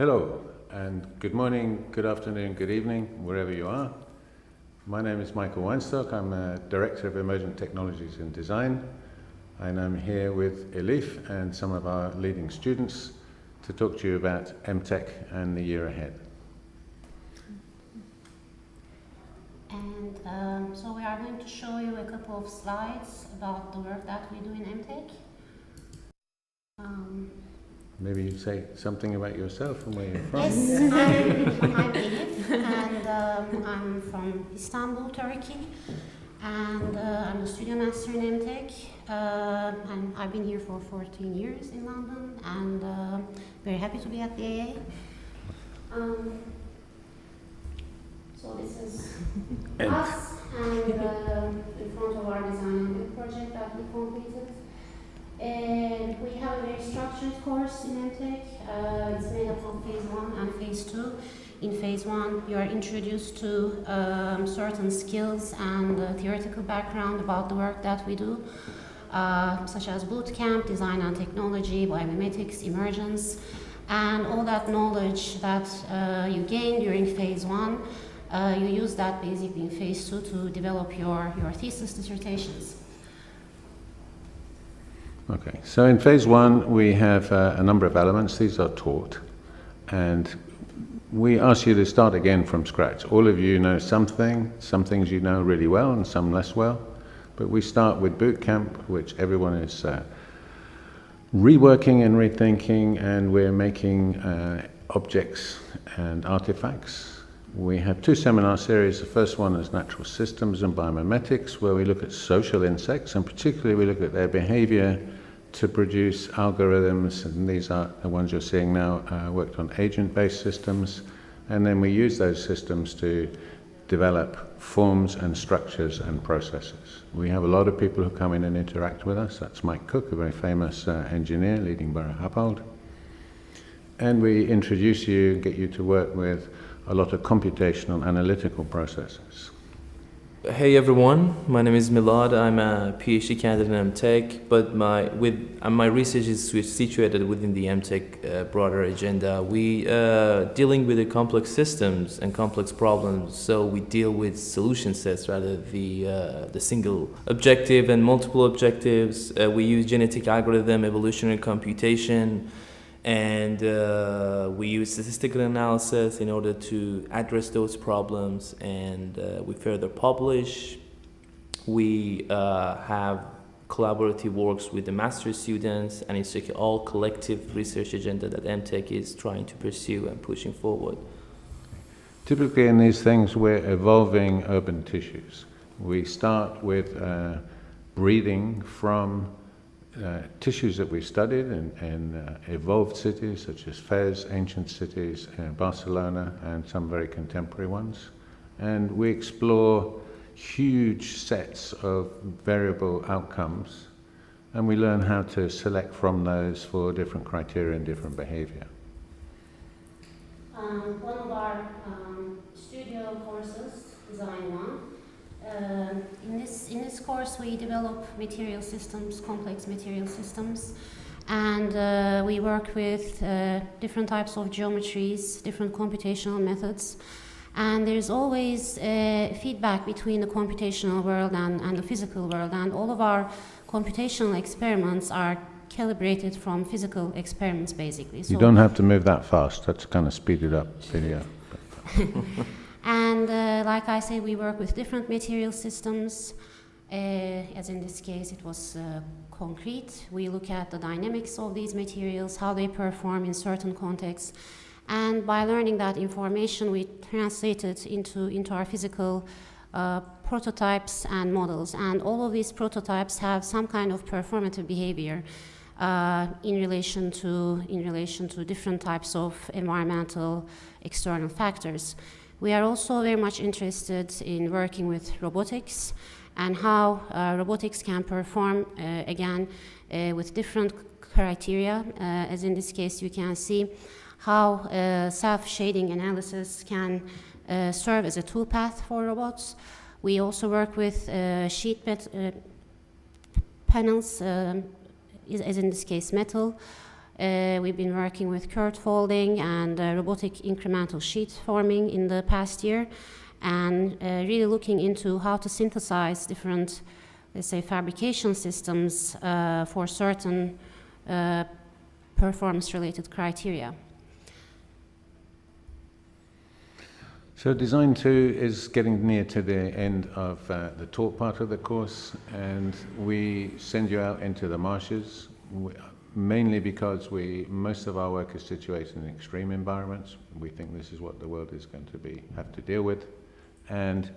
Hello, and good morning, good afternoon, good evening, wherever you are. My name is Michael Weinstock. I'm a Director of Emergent Technologies and Design, and I'm here with Elif and some of our leading students to talk to you about Emtech and the year ahead. And so we are going to show you a couple of slides about the work that we do in Emtech. Maybe you say something about yourself and where you're from. Yes, I'm Elif, and I'm from Istanbul, Turkey, and I'm a studio master in Emtech, and I've been here for 14 years in London, and very happy to be at the AA. So this is us, and in front of our design and build project that we completed. And we have a very structured course in Emtech. It's made up of phase 1 and phase 2. In phase 1, you are introduced to certain skills and theoretical background about the work that we do, such as bootcamp, design and technology, biomimetics, emergence, and all that knowledge that you gain during phase 1. You use that basically in phase 2 to develop your thesis dissertations. Okay, so in phase 1 we have a number of elements. These are taught, and we ask you to start again from scratch. All of you know something, some things you know really well and some less well, but we start with boot camp, which everyone is reworking and rethinking, and we're making objects and artifacts. We have 2 seminar series. The first one is Natural Systems and Biomimetics, where we look at social insects, and particularly we look at their behavior to produce algorithms, and these are the ones you're seeing now, worked on agent-based systems, and then we use those systems to develop forms and structures and processes. We have a lot of people who come in and interact with us. That's Mike Cook, a very famous engineer leading Borough Happold. And we introduce you, get you to work with a lot of computational analytical processes. Hey everyone, my name is Milad. I'm a PhD candidate in Emtech, but my research is situated within the Emtech broader agenda. We dealing with the complex systems and complex problems, so we deal with solution sets rather than the single objective and multiple objectives. We use genetic algorithm, evolutionary computation, and we use statistical analysis in order to address those problems, and we further publish. We have collaborative works with the master students, and it's like all collective research agenda that Emtech is trying to pursue and pushing forward. Typically in these things we're evolving urban tissues. We start with breeding from tissues that we've studied in evolved cities such as Fez, ancient cities, Barcelona, and some very contemporary ones. And we explore huge sets of variable outcomes, and we learn how to select from those for different criteria and different behavior. One of our studio courses, Design 1, in this course we develop material systems, complex material systems, and we work with different types of geometries, different computational methods, and there's always feedback between the computational world and the physical world, and all of our computational experiments are calibrated from physical experiments basically. So you don't have to move that fast, that's kind of speeded up video. And like I say, we work with different material systems, as in this case it was concrete. We look at the dynamics of these materials, how they perform in certain contexts, and by learning that information we translate it into our physical prototypes and models, and all of these prototypes have some kind of performative behavior in relation to different types of environmental external factors. We are also very much interested in working with robotics and how robotics can perform, again, with different criteria. As in this case, you can see how self-shading analysis can serve as a toolpath for robots. We also work with sheet panels, as in this case metal, We've been working with curd folding and robotic incremental sheet forming in the past year, and really looking into how to synthesize different, let's say, fabrication systems for certain performance-related criteria. So Design 2 is getting near to the end of the talk part of the course, and we send you out into the marshes, mainly because most of our work is situated in extreme environments. We think this is what the world is going to have to deal with. And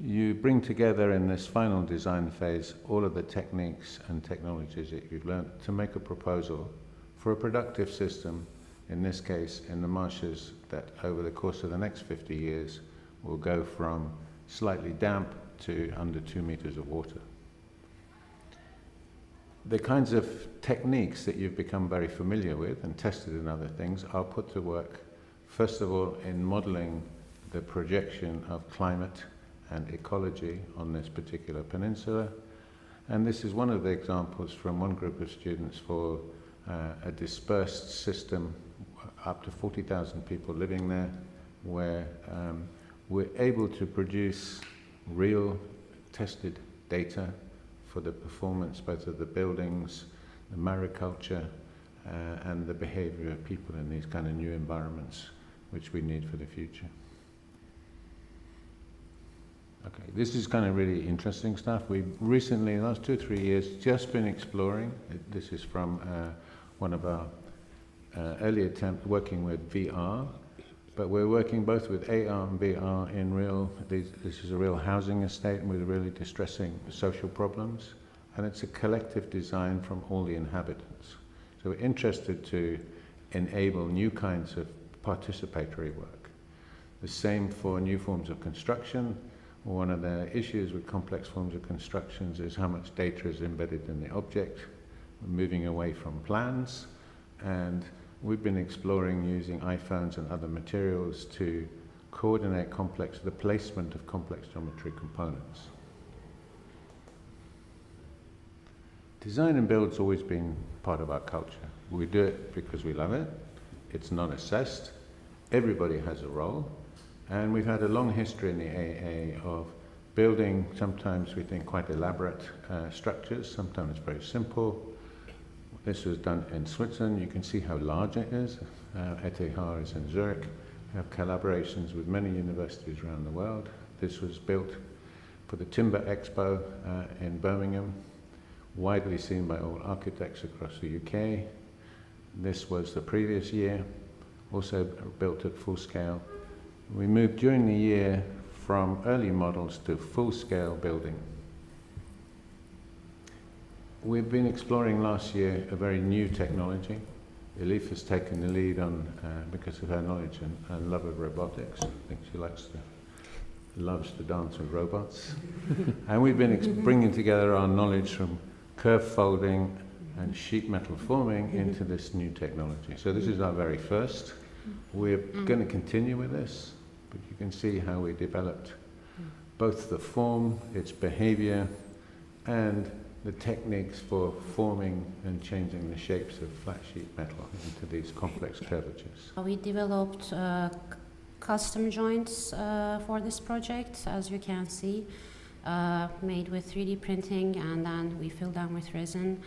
you bring together in this final design phase all of the techniques and technologies that you've learned to make a proposal for a productive system, in this case in the marshes, that over the course of the next 50 years will go from slightly damp to under 2 meters of water. The kinds of techniques that you've become very familiar with and tested in other things are put to work, first of all, in modeling the projection of climate and ecology on this particular peninsula. And this is one of the examples from one group of students for a dispersed system, up to 40,000 people living there, where we're able to produce real tested data for the performance both of the buildings, the mariculture, and the behavior of people in these kind of new environments, which we need for the future. Okay, this is kind of really interesting stuff. We've recently, in the last 2 or 3 years, just been exploring. This is from one of our early attempts working with VR, but we're working both with AR and VR in this is a real housing estate with really distressing social problems, and it's a collective design from all the inhabitants. So we're interested to enable new kinds of participatory work. The same for new forms of construction. One of the issues with complex forms of constructions is how much data is embedded in the object. We're moving away from plans, and we've been exploring using iPhones and other materials to coordinate the placement of complex geometry components. Design and build's always been part of our culture. We do it because we love it. It's not assessed. Everybody has a role. And we've had a long history in the AA of building, sometimes we think quite elaborate structures, sometimes very simple. This was done in Switzerland. You can see how large it is. ETH is in Zurich. We have collaborations with many universities around the world. This was built for the Timber Expo in Birmingham, widely seen by all architects across the UK. This was the previous year, also built at full scale. We moved during the year from early models to full-scale building. We've been exploring last year a very new technology. Elif has taken the lead on because of her knowledge and love of robotics. I think she loves to dance with robots. And we've been bringing together our knowledge from curve folding and sheet metal forming into this new technology. So this is our very first. We're going to continue with this, but you can see how we developed both the form, its behavior, and the techniques for forming and changing the shapes of flat sheet metal into these complex curvatures. We developed custom joints for this project, as you can see, made with 3D printing, and then we fill them with resin.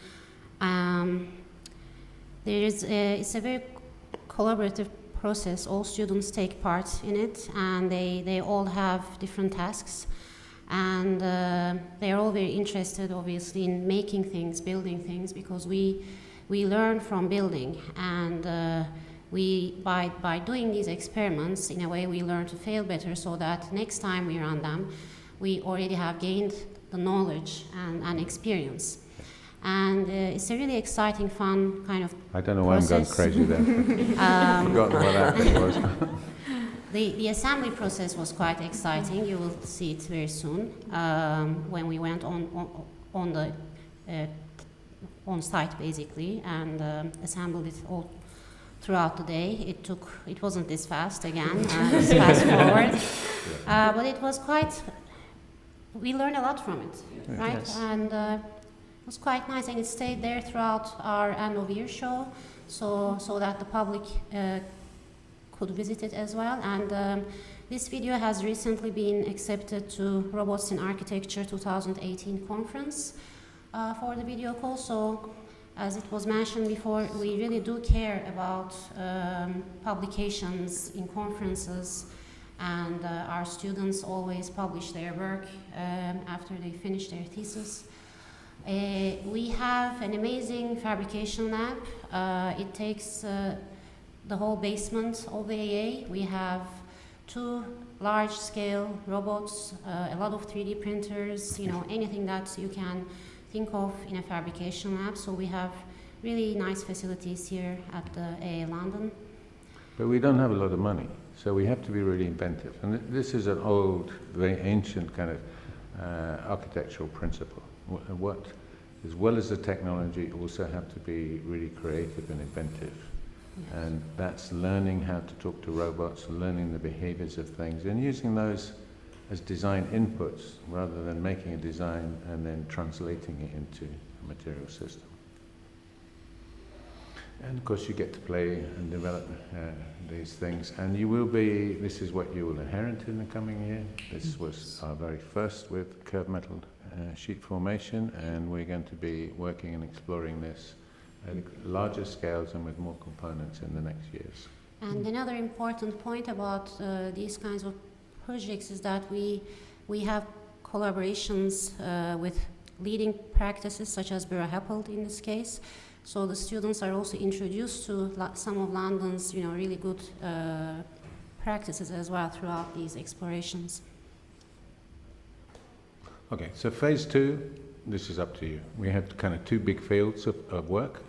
It's a very collaborative process. All students take part in it, and they all have different tasks. And they're all very interested, obviously, in making things, building things, because we learn from building. And by doing these experiments, in a way, we learn to fail better, so that next time we run them, we already have gained the knowledge and experience. And it's a really exciting, fun kind of I don't know why I'm going crazy there. I've forgotten what that was. The assembly process was quite exciting. You will see it very soon when we went on site, basically, and assembled it all throughout the day. It wasn't this fast again, it's fast forward, but it was quite. We learned a lot from it, right? Yes. And was quite nice, and it stayed there throughout our end of year show, so that the public could visit it as well. And this video has recently been accepted to Robots in Architecture 2018 conference for the video call. So, as it was mentioned before, we really do care about publications in conferences, and our students always publish their work after they finish their thesis. We have an amazing fabrication lab. It takes the whole basement of the AA. We have 2 large-scale robots, a lot of 3D printers, anything that you can think of in a fabrication lab. So we have really nice facilities here at the AA London. But we don't have a lot of money, so we have to be really inventive. And this is an old, very ancient kind of architectural principle. What, as well as the technology, you also have to be really creative and inventive. Yes. And that's learning how to talk to robots, learning the behaviors of things, and using those as design inputs rather than making a design and then translating it into a material system. And of course you get to play and develop these things, and you will be, this is what you will inherit in the coming year. This was our very first with curved metal sheet formation, and we're going to be working and exploring this at larger scales and with more components in the next years. And another important point about these kinds of projects is that we have collaborations with leading practices such as Bureau Happold in this case. So the students are also introduced to some of London's really good practices as well throughout these explorations. Okay, so phase 2, this is up to you. We have kind of 2 big fields of work.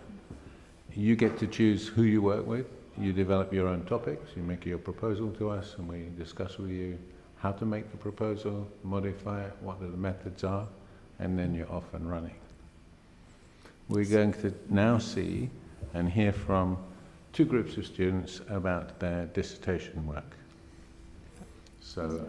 You get to choose who you work with. You develop your own topics, you make your proposal to us, and we discuss with you how to make the proposal, modify it, what the methods are, and then you're off and running. We're going to now see and hear from 2 groups of students about their dissertation work. So,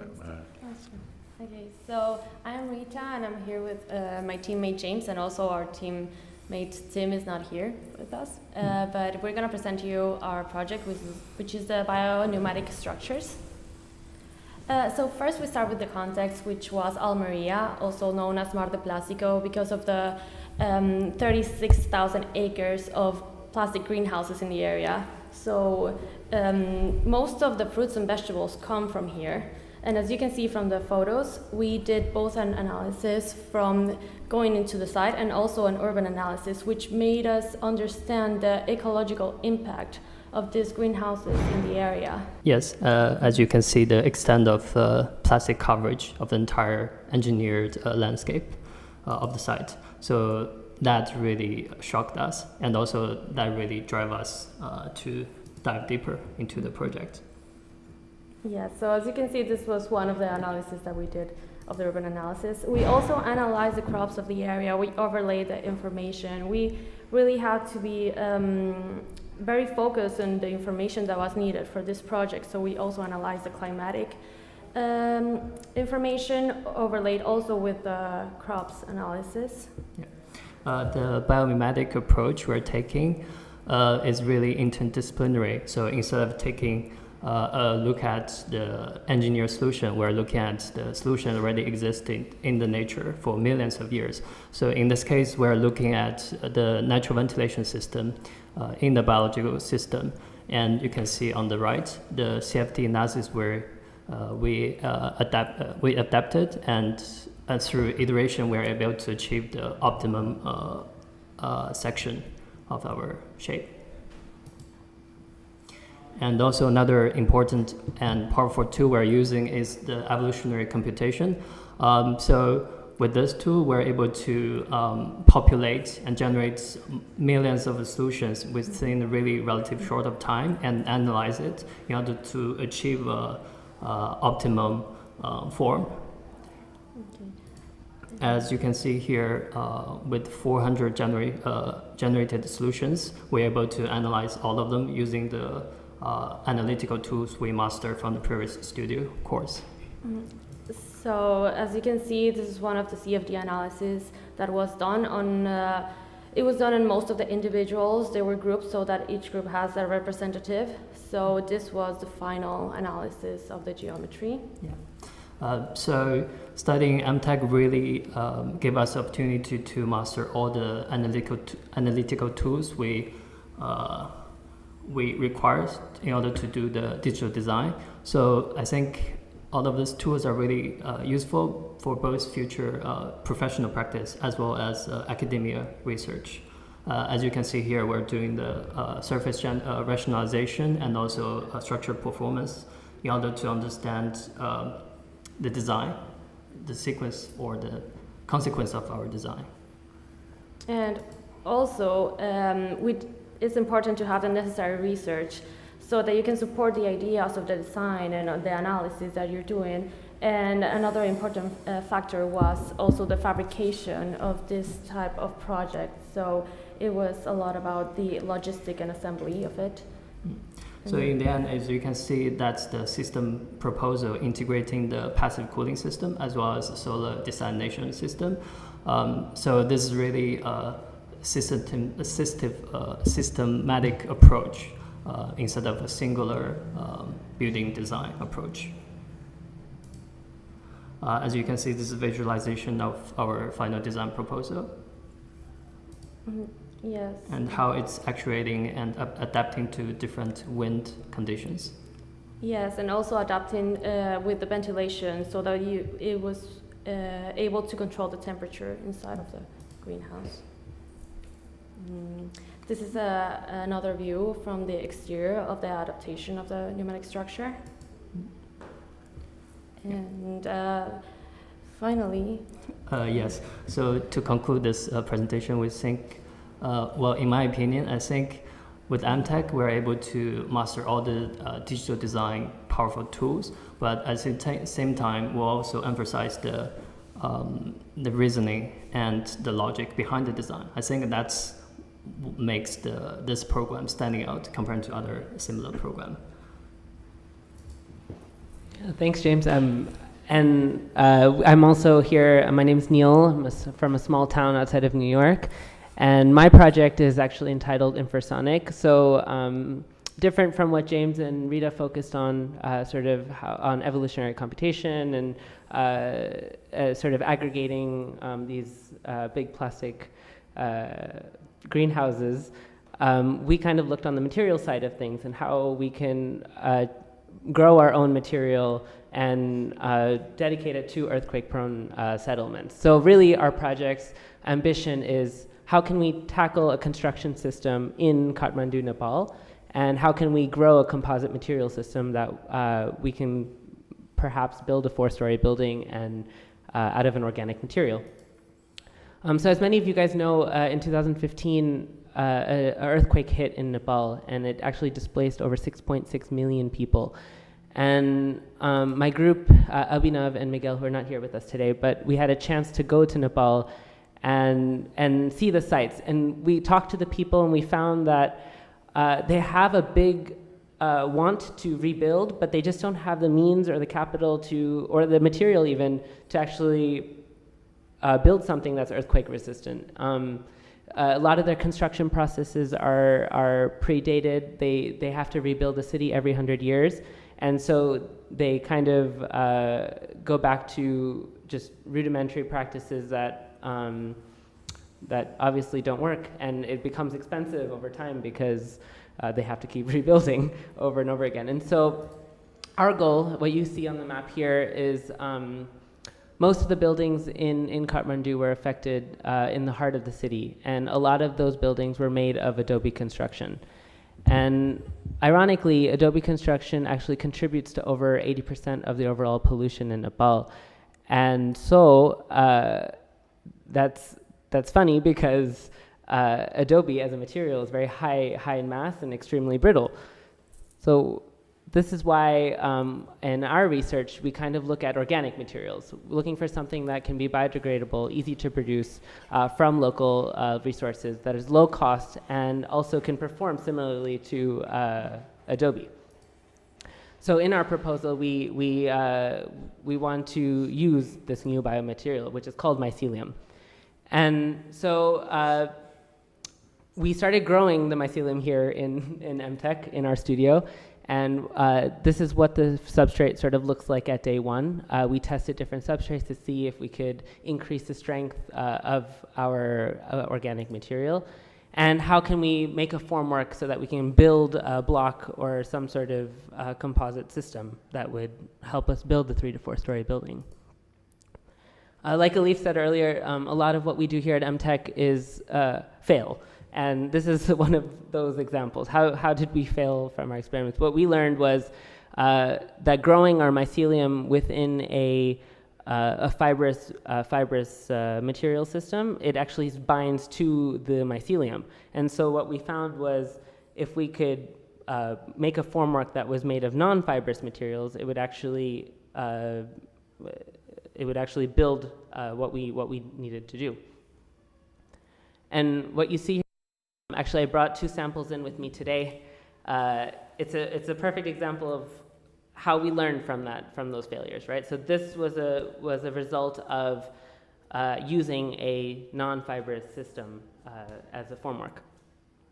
okay, so I'm Rita, and I'm here with my teammate James, and also our teammate Tim is not here with us. But we're going to present to you our project, which is the biopneumatic structures. So first we start with the context, which was Almeria, also known as Mar de Plástico, because of the 36,000 acres of plastic greenhouses in the area. So most of the fruits and vegetables come from here. And as you can see from the photos, we did both an analysis from going into the site and also an urban analysis, which made us understand the ecological impact of these greenhouses in the area. Yes, as you can see, the extent of plastic coverage of the entire engineered landscape of the site. So that really shocked us, and also that really drove us to dive deeper into the project. Yeah, so as you can see, this was one of the analyses that we did of the urban analysis. We also analyzed the crops of the area. We overlaid the information. We really had to be very focused on the information that was needed for this project. So we also analyzed the climatic information, overlaid also with the crops analysis. Yeah. The biomimetic approach we're taking is really interdisciplinary. So instead of taking a look at the engineered solution, we're looking at the solution already existing in the nature for millions of years. So in this case, we're looking at the natural ventilation system in the biological system. And you can see on the right, the CFD analysis where we adapted, and through iteration, we're able to achieve the optimum section of our shape. And also another important and powerful tool we're using is the evolutionary computation. So with this tool, we're able to populate and generate millions of solutions within a really relative short of time and analyze it in order to achieve a optimum form. Okay. As you can see here, with 400 generated solutions, we're able to analyze all of them using the analytical tools we mastered from the previous studio course. So as you can see, this is one of the CFD analysis that was done on, it was done on most of the individuals. They were grouped so that each group has a representative. So this was the final analysis of the geometry. Yeah. So studying MTech really gave us the opportunity to master all the analytical tools we require in order to do the digital design. So I think all of these tools are really useful for both future professional practice as well as academia research. As you can see here, we're doing the surface rationalization and also structural performance in order to understand the design, the sequence or the consequence of our design. And also, it's important to have the necessary research so that you can support the ideas of the design and the analysis that you're doing. And another important factor was also the fabrication of this type of project. So it was a lot about the logistic and assembly of it. So in the end, as you can see, that's the system proposal integrating the passive cooling system as well as the solar desalination system. So this is really a systematic approach instead of a singular building design approach. As you can see, this is a visualization of our final design proposal. Mm-hmm. Yes. And how it's actuating and adapting to different wind conditions. Yes, and also adapting with the ventilation so that it was able to control the temperature inside of the greenhouse. This is another view from the exterior of the adaptation of the pneumatic structure. And finally... Yes, so to conclude this presentation, we think well, in my opinion, I think with MTech, we're able to master all the digital design powerful tools, but at the same time, we'll also emphasize the reasoning and the logic behind the design. I think that's what makes this program standing out compared to other similar program. Thanks, James. And I'm also here. My name's Neil. I'm from a small town outside of New York. And my project is actually entitled Infrasonic. So different from what James and Rita focused on, sort of on evolutionary computation and sort of aggregating these big plastic greenhouses. We kind of looked on the material side of things and how we can grow our own material and dedicate it to earthquake-prone settlements. So really our project's ambition is how can we tackle a construction system in Kathmandu, Nepal, and how can we grow a composite material system that we can perhaps build a 4-story building and out of an organic material. So as many of you guys know, in 2015, an earthquake hit in Nepal, and it actually displaced over 6.6 million people. And my group, Abhinav and Miguel, who are not here with us today, but we had a chance to go to Nepal and see the sites. And we talked to the people, and we found that they have a big want to rebuild, but they just don't have the means or the capital to, or the material even, to actually build something that's earthquake resistant. A lot of their construction processes are predated. They have to rebuild a city every 100 years. And so they kind of go back to just rudimentary practices that that obviously don't work, and it becomes expensive over time because they have to keep rebuilding over and over again. And so our goal, what you see on the map here, is most of the buildings in Kathmandu were affected in the heart of the city, and a lot of those buildings were made of adobe construction. And ironically, adobe construction actually contributes to over 80% of the overall pollution in Nepal. And so that's funny because adobe as a material is very high in mass and extremely brittle. So this is why in our research we kind of look at organic materials, looking for something that can be biodegradable, easy to produce from local resources, that is low cost and also can perform similarly to adobe. So in our proposal, we want to use this new biomaterial, which is called mycelium. And so we started growing the mycelium here in Emtech, in our studio. And this is what the substrate sort of looks like at day one. We tested different substrates to see if we could increase the strength of our organic material. And how can we make a formwork so that we can build a block or some sort of composite system that would help us build the 3 to 4 story building. Like Elif said earlier, a lot of what we do here at Emtech is fail. And this is one of those examples. How did we fail from our experiments? What we learned was that growing our mycelium within a fibrous material system, it actually binds to the mycelium. And so what we found was if we could make a formwork that was made of non-fibrous materials, it would actually build what we needed to do. And what you see here, actually I brought 2 samples in with me today. It's a perfect example of how we learned from those failures, right? So this was a result of using a non-fibrous system as a formwork.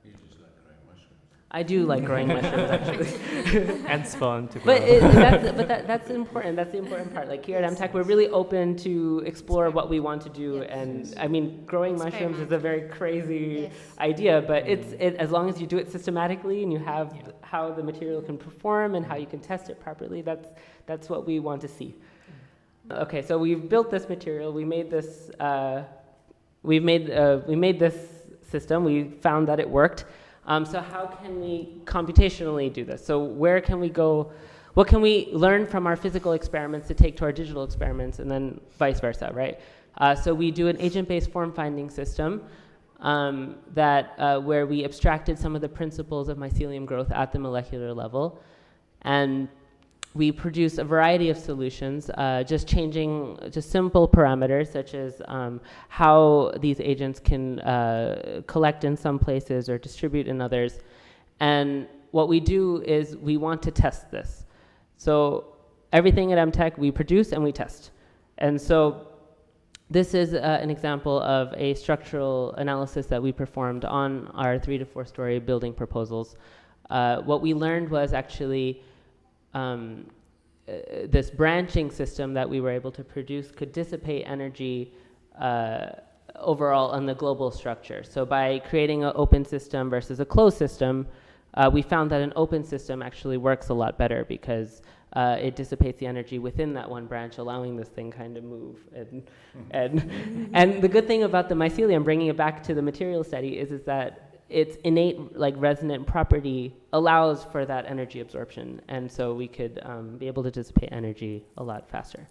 You just like growing mushrooms. I do like growing mushrooms, actually. And spawn to grow. That's important. That's the important part. Like here at Emtech, we're really open to explore what we want to do. Yes. And I mean, growing mushrooms is a very crazy Yes. idea, but it's as long as you do it systematically and you have how the material can perform and how you can test it properly, that's what we want to see. Okay, so we've built this material. We made this. We made this system. We found that it worked. So how can we computationally do this? So where can we go? What can we learn from our physical experiments to take to our digital experiments, and then vice versa, right? So we do an agent-based form-finding system where we abstracted some of the principles of mycelium growth at the molecular level, and we produce a variety of solutions, just changing just simple parameters such as how these agents can collect in some places or distribute in others. And what we do is we want to test this. So everything at Emtech we produce and we test. And so this is an example of a structural analysis that we performed on our 3 to 4 story building proposals. What we learned was actually this branching system that we were able to produce could dissipate energy overall on the global structure. So by creating an open system versus a closed system, we found that an open system actually works a lot better because it dissipates the energy within that one branch, allowing this thing kind of move. And the good thing about the mycelium, bringing it back to the material study, is that its innate resonant property allows for that energy absorption, and so we could be able to dissipate energy a lot faster.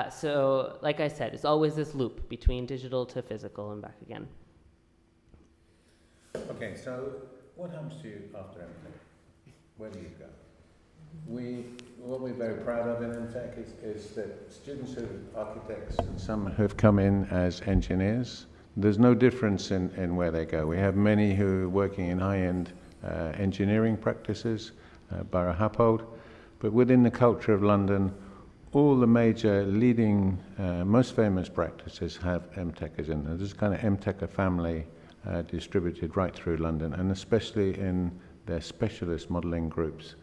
So like I said, it's always this loop between digital to physical and back again. Okay, so what happens to you after Emtech? Where do you go? What we're very proud of in Emtech is that students who are architects and some who've come in as engineers, there's no difference in where they go. We have many who are working in high-end engineering practices, Borough Happold, but within the culture of London, all the major leading, most famous practices have Emtechers in them. There's kind of Emtecher family distributed right through London, and especially in their specialist modelling groups,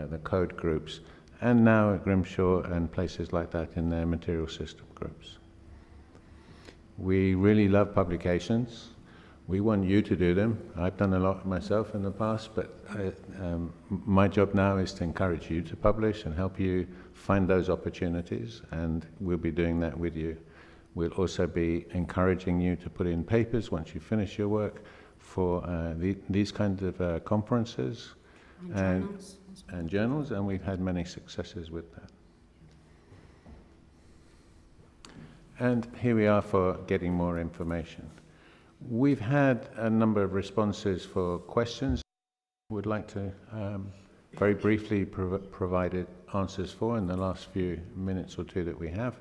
the code groups, and now at Grimshaw and places like that in their material system groups. We really love publications. We want you to do them. I've done a lot myself in the past, but my job now is to encourage you to publish and help you find those opportunities, and we'll be doing that with you. We'll also be encouraging you to put in papers once you finish your work for these kinds of conferences and journals, and we've had many successes with that. And here we are for getting more information. We've had a number of responses for questions. We'd like to very briefly provide answers for in the last few minutes or two that we have.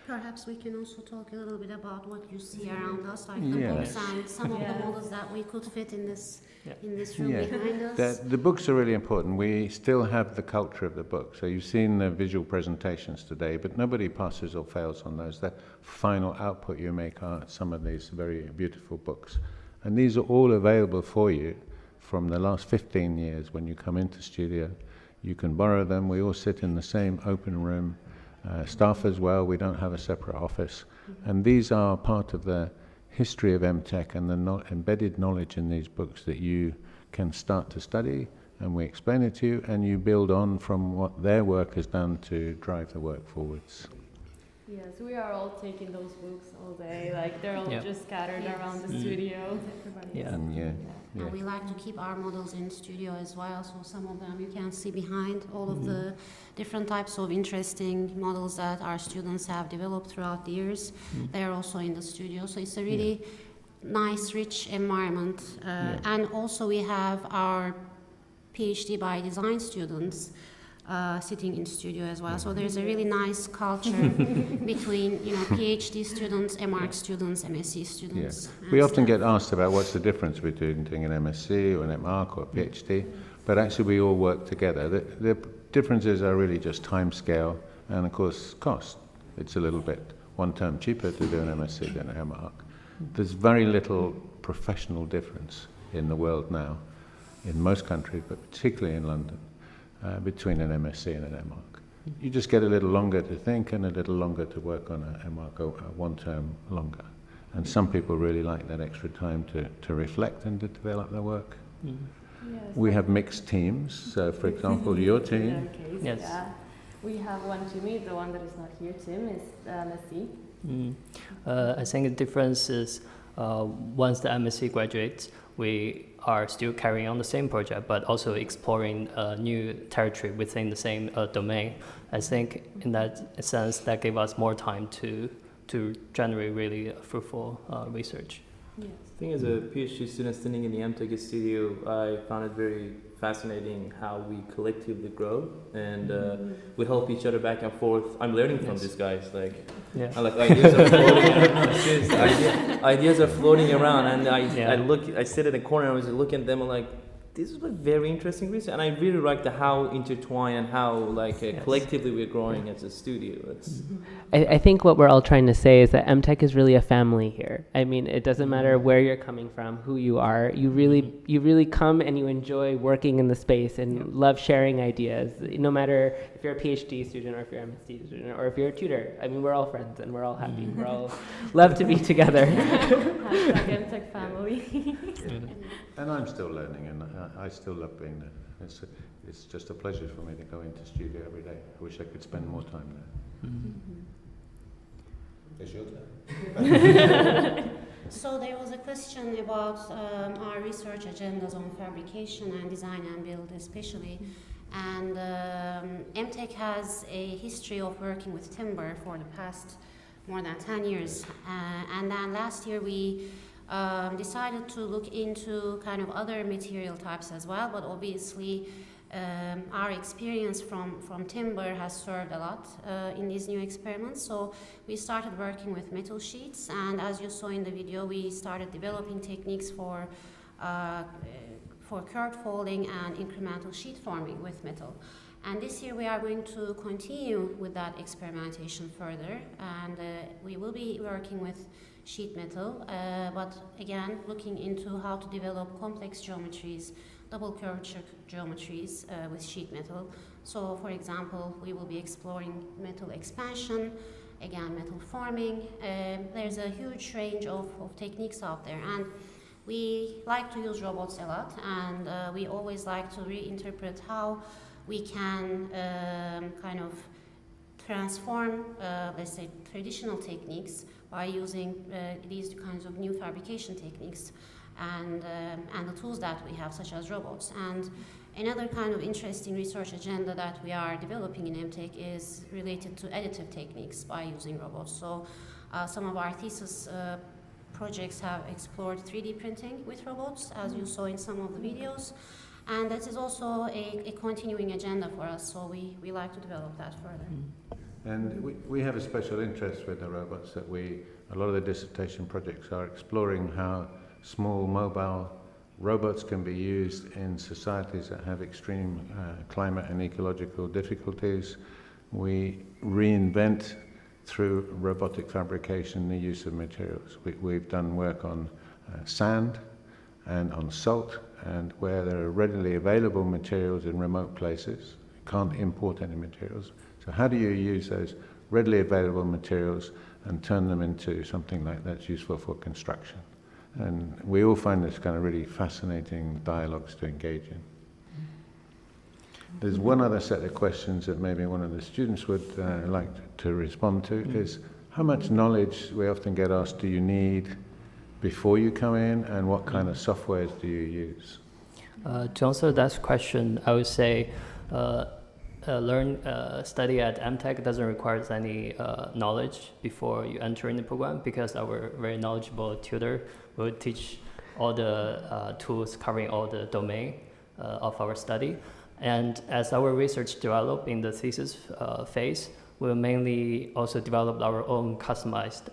Perhaps we can also talk a little bit about what you see around us, like the Yes. books and some of the Yes. models that we could fit in this Yeah. in this room Yeah. behind us. The books are really important. We still have the culture of the book. So you've seen the visual presentations today, but nobody passes or fails on those. The final output you make are some of these very beautiful books. And these are all available for you from the last 15 years when you come into studio. You can borrow them. We all sit in the same open room. Staff as well. We don't have a separate office. And these are part of the history of Emtech and the embedded knowledge in these books that you can start to study, and we explain it to you, and you build on from what their work has done to drive the work forwards. Yes, we are all taking those books all day. Like they're all Yeah. just scattered Yes. around the studio. Everybody. Yeah. And yeah. And we like to keep our models in studio as well, so some of them you can see behind, all of the different types of interesting models that our students have developed throughout the years. They are also in the studio, so it's a really nice, rich environment. And also we have our PhD by design students sitting in studio as well. So there's a really nice culture between, PhD students, M.Arch students, MSc students. We and often staff. get asked about what's the difference between doing an MSc or an M.Arch or a PhD, but actually we all work together. The differences are really just time scale and, of course, cost. It's a little bit one term cheaper to do an MSc than an M.Arch. There's very little professional difference in the world now, in most countries, but particularly in London, between an MSc and an M.Arch. You just get a little longer to think and a little longer to work on an M.Arch, one term longer. And some people really like that extra time to reflect and to develop their work. Yes, We have mixed teams. So, for example, your in team. our case, Yes. yeah. We have one Jimmy, the one that is not here, Tim, is MSc. I think the difference is once the MSc graduates, we are still carrying on the same project, but also exploring new territory within the same domain. I think in that sense, that gave us more time to generate really fruitful research. Yes. I think as a PhD student standing in the Emtech studio, I found it very fascinating how we collectively grow and we help each other back and forth. I'm learning from these guys. Like, Yeah. and like ideas are floating around. Seriously, ideas are floating around, and I sit in the corner and I was looking at them and like, this is like very interesting research, and I really like the how intertwined and how like collectively we're growing as a studio. It's I think what we're all trying to say is that MTech is really a family here. I mean, it doesn't matter where you're coming from, who you are. You really come and you enjoy working in the space and love sharing ideas. No matter if you're a PhD student or if you're an MSc student or if you're a tutor. I mean, we're all friends and we're all happy. We're all love to be together. Hashtag MTech family. And I'm still learning, and I still love being there. It's just a pleasure for me to go into studio every day. I wish I could spend more time there. It's your turn. So there was a question about our research agendas on fabrication and design and build especially. And MTech has a history of working with timber for the past more than 10 years. And then last year we decided to look into kind of other material types as well, but obviously our experience from timber has served a lot in these new experiments. So we started working with metal sheets, and as you saw in the video, we started developing techniques for curved folding and incremental sheet forming with metal. And this year we are going to continue with that experimentation further, and we will be working with sheet metal, but again looking into how to develop complex geometries, double curvature geometries with sheet metal. So for example, we will be exploring metal expansion, again metal forming. There's a huge range of techniques out there, and we like to use robots a lot, and we always like to reinterpret how we can kind of transform, let's say, traditional techniques by using these kinds of new fabrication techniques and the tools that we have, such as robots. And another kind of interesting research agenda that we are developing in MTech is related to additive techniques by using robots. So some of our thesis projects have explored 3D printing with robots, as you saw in some of the videos. And that is also a continuing agenda for us, so we like to develop that further. And we have a special interest with the robots that a lot of the dissertation projects are exploring how small mobile robots can be used in societies that have extreme climate and ecological difficulties. We reinvent through robotic fabrication the use of materials. We've done work on sand and on salt, and where there are readily available materials in remote places, you can't import any materials. So how do you use those readily available materials and turn them into something like that's useful for construction? And we all find this kind of really fascinating dialogues to engage in. There's one other set of questions that maybe one of the students would like to respond to, is how much knowledge, we often get asked, do you need before you come in, and what kind of softwares do you use? To answer that question, I would say study at Emtech doesn't require any knowledge before you enter in the program, because our very knowledgeable tutor will teach all the tools covering all the domain of our study. And as our research develop in the thesis phase, we'll mainly also develop our own customized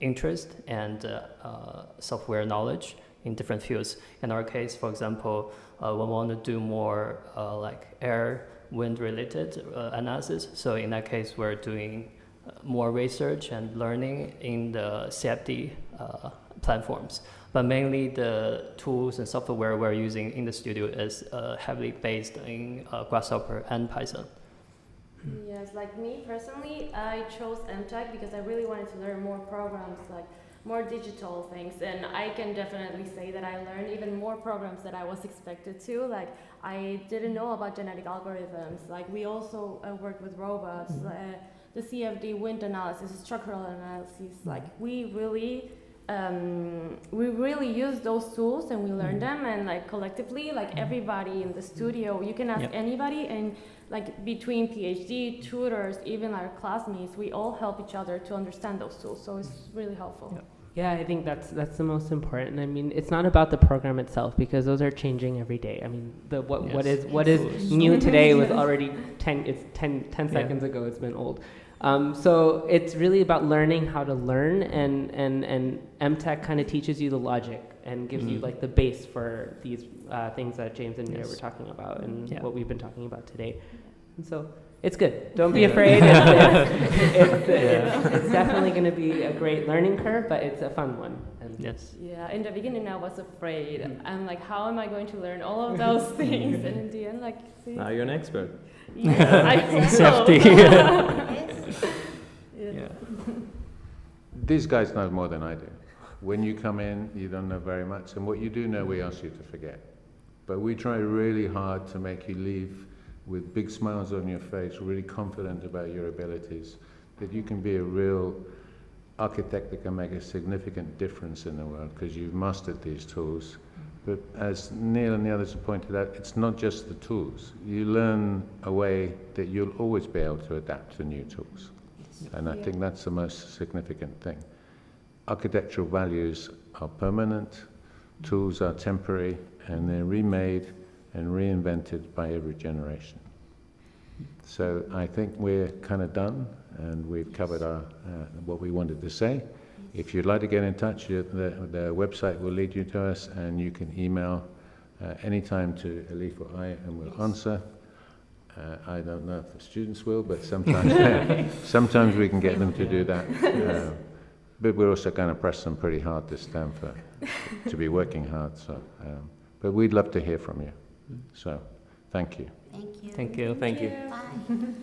interest and software knowledge in different fields. In our case, for example, we want to do more like air, wind related analysis. So in that case, we're doing more research and learning in the CFD platforms. But mainly the tools and software we're using in the studio is heavily based in Grasshopper and Python. Yes, like me personally, I chose Emtech because I really wanted to learn more programs, like more digital things, and I can definitely say that I learned even more programs than I was expected to. Like, I didn't know about genetic algorithms. Like, we also work with robots, the CFD, wind analysis, structural analysis. Like, we really use those tools and we learn them, and like collectively, like everybody in the studio, you can ask anybody, and like between PhD, tutors, even our classmates, we all help each other to understand those tools. So it's really helpful. Yeah, I think that's the most important. I mean, it's not about the program itself, because those are changing every day. I mean, what is new today was already 10 seconds ago. It's been old. So it's really about learning how to learn, and Emtech kind of teaches you the logic and gives you like the base for these things that James and Mira were talking about, and what we've been talking about today. And so it's good. Don't be afraid. It's definitely going to be a great learning curve, but it's a fun one. And Yeah, in the beginning I was afraid. I'm like, how am I going to learn all of those things? And in the end, like, see? Now you're an expert. Yeah, I think so. These guys know more than I do. When you come in, you don't know very much, and what you do know, we ask you to forget. But we try really hard to make you leave with big smiles on your face, really confident about your abilities, that you can be a real architect that can make a significant difference in the world because you've mastered these tools. But as Neil and the others have pointed out, it's not just the tools. You learn a way that you'll always be able to adapt to new tools. And I think that's the most significant thing. Architectural values are permanent, tools are temporary, and they're remade and reinvented by every generation. So I think we're kind of done, and we've covered our what we wanted to say. If you'd like to get in touch, the website will lead you to us, and you can email anytime to Elif or I, and we'll answer. I don't know if the students will, but sometimes we can get them to do that. But we're also going to press them pretty hard this time to be working hard. So, but we'd love to hear from you. So, thank you. Thank you. Thank you. Thank you. Bye.